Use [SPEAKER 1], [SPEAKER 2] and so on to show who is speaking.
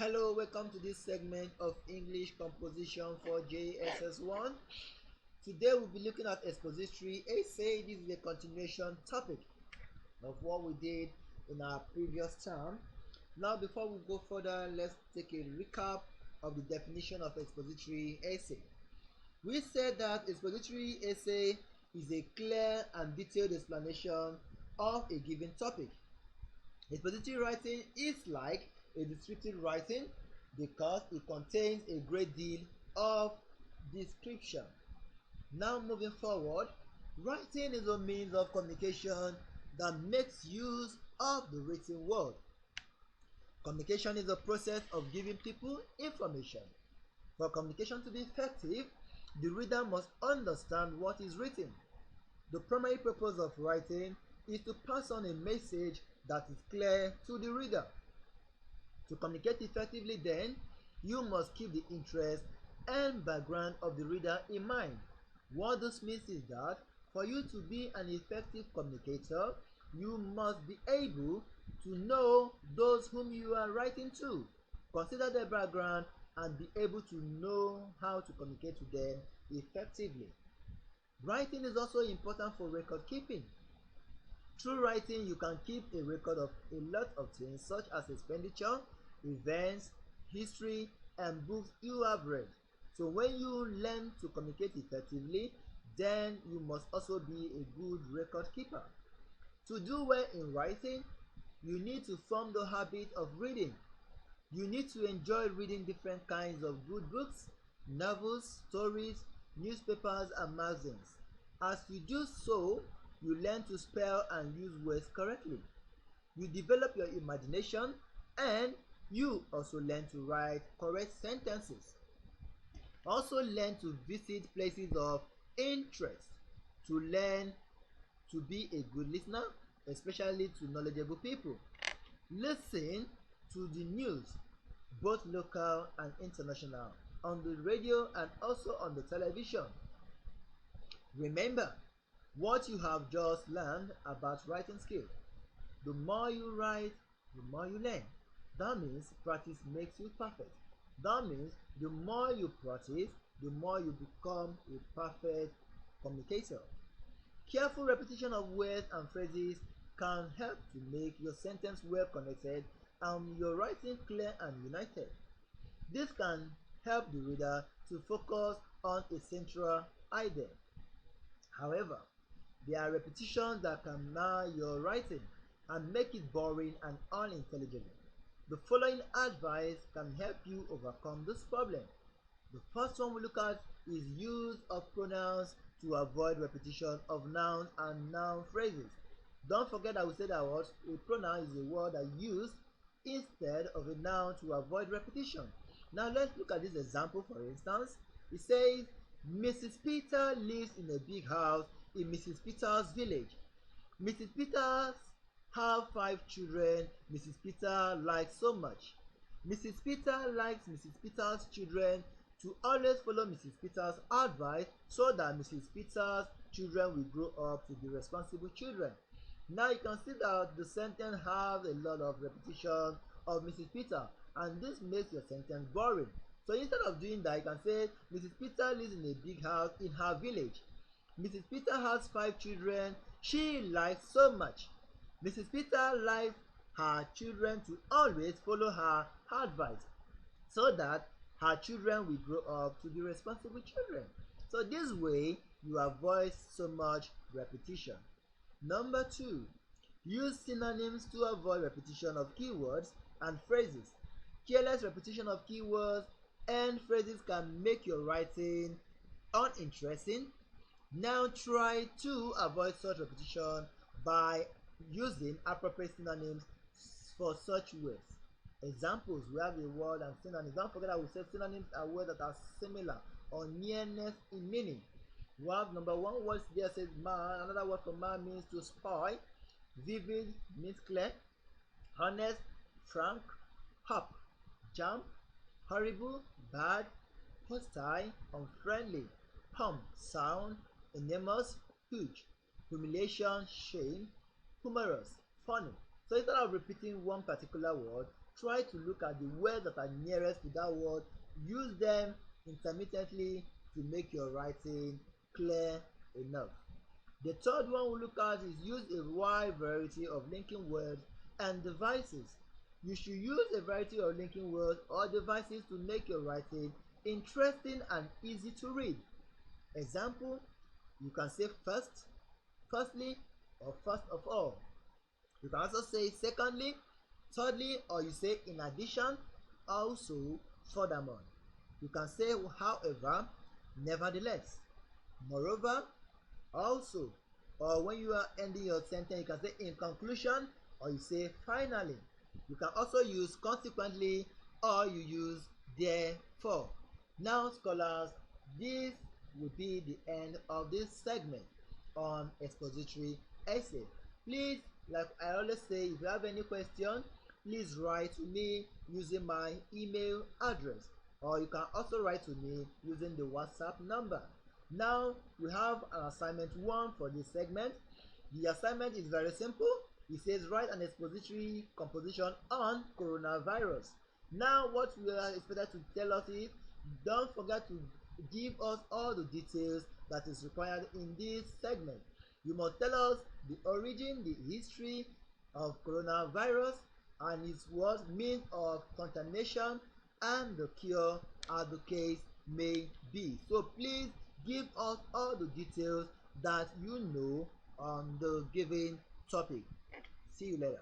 [SPEAKER 1] Hello, welcome to this segment of English composition for JSS 1. Today we'll be looking at expository essay. This is a continuation topic of what we did in our previous term. Now, before we go further, let's take a recap of the definition of expository essay. We said that expository essay is a clear and detailed explanation of a given topic. Expository writing is like a descriptive writing because it contains a great deal of description. Now moving forward, writing is a means of communication that makes use of the written word. Communication is a process of giving people information. For communication to be effective, the reader must understand what is written. The primary purpose of writing is to pass on a message that is clear to the reader. To communicate effectively, then, you must keep the interest and background of the reader in mind. What this means is that for you to be an effective communicator, you must be able to know those whom you are writing to, consider their background, and be able to know how to communicate to them effectively. Writing is also important for record keeping. Through writing, you can keep a record of a lot of things such as expenditure, events, history, and books you have read. So when you learn to communicate effectively, then you must also be a good record keeper. To do well in writing, you need to form the habit of reading. You need to enjoy reading different kinds of good books, novels, stories, newspapers, and magazines. As you do so, you learn to spell and use words correctly. You develop your imagination and you also learn to write correct sentences. Also learn to visit places of interest to learn to be a good listener, especially to knowledgeable people. Listen to the news, both local and international, on the radio and also on the television. Remember what you have just learned about writing skill. The more you write, the more you learn. That means practice makes you perfect. That means the more you practice, the more you become a perfect communicator. Careful repetition of words and phrases can help to make your sentence well connected and your writing clear and united. This can help the reader to focus on a central idea. However, there are repetitions that can mar your writing and make it boring and unintelligible. The following advice can help you overcome this problem. The first one we look at is use of pronouns to avoid repetition of nouns and noun phrases. Don't forget that we said that a pronoun is a word that used instead of a noun to avoid repetition. Now let's look at this example. For instance, it says Mrs. Peter lives in a big house in Mrs. Peter's village. Mrs. Peters have 5 children Mrs. Peter likes so much. Mrs. Peter likes Mrs. Peter's children to always follow Mrs. Peter's advice so that Mrs. Peter's children will grow up to be responsible children. Now you can see that the sentence has a lot of repetition of Mrs. Peter, and this makes your sentence boring. So instead of doing that, you can say Mrs. Peter lives in a big house in her village. Mrs. Peter has 5 children she likes so much. Mrs. Peter likes her children to always follow her advice so that her children will grow up to be responsible children. So this way you avoid so much repetition. Number 2, use synonyms to avoid repetition of keywords and phrases. Careless repetition of keywords and phrases can make your writing uninteresting. Now try to avoid such repetition by using appropriate synonyms for such words. Examples, we have a word and synonyms. Don't forget that we said synonyms are words that are similar or nearness in meaning. We have number 1 word there says man. Another word for man means to spoil. Vivid means clear. Honest, frank. Hop, jump. Horrible, bad. Hostile, unfriendly. Hum, sound. Enormous, huge. Humiliation, shame. Humorous, funny. So instead of repeating one particular word, try to look at the words that are nearest to that word, use them intermittently to make your writing clear enough. The third one we look at is use a wide variety of linking words and devices. You should use a variety of linking words or devices to make your writing interesting and easy to read. Example, you can say first, firstly, or first of all. You can also say secondly, thirdly, or you say in addition, also, furthermore. You can say however, nevertheless, moreover, also, or when you are ending your sentence, you can say in conclusion, or you say finally. You can also use consequently, or you use therefore. Now, scholars, this will be the end of this segment on expository essay. Please, like I always say, if you have any question, please write to me using my email address, or you can also write to me using the WhatsApp number. Now we have an assignment 1 for this segment. The assignment is very simple. It says write an expository composition on coronavirus. Now what we are expected to tell us is, don't forget to give us all the details that is required in this segment. You must tell us the origin, the history of coronavirus and its what means of contamination and the cure as the case may be. So please give us all the details that you know on the given topic. See you later.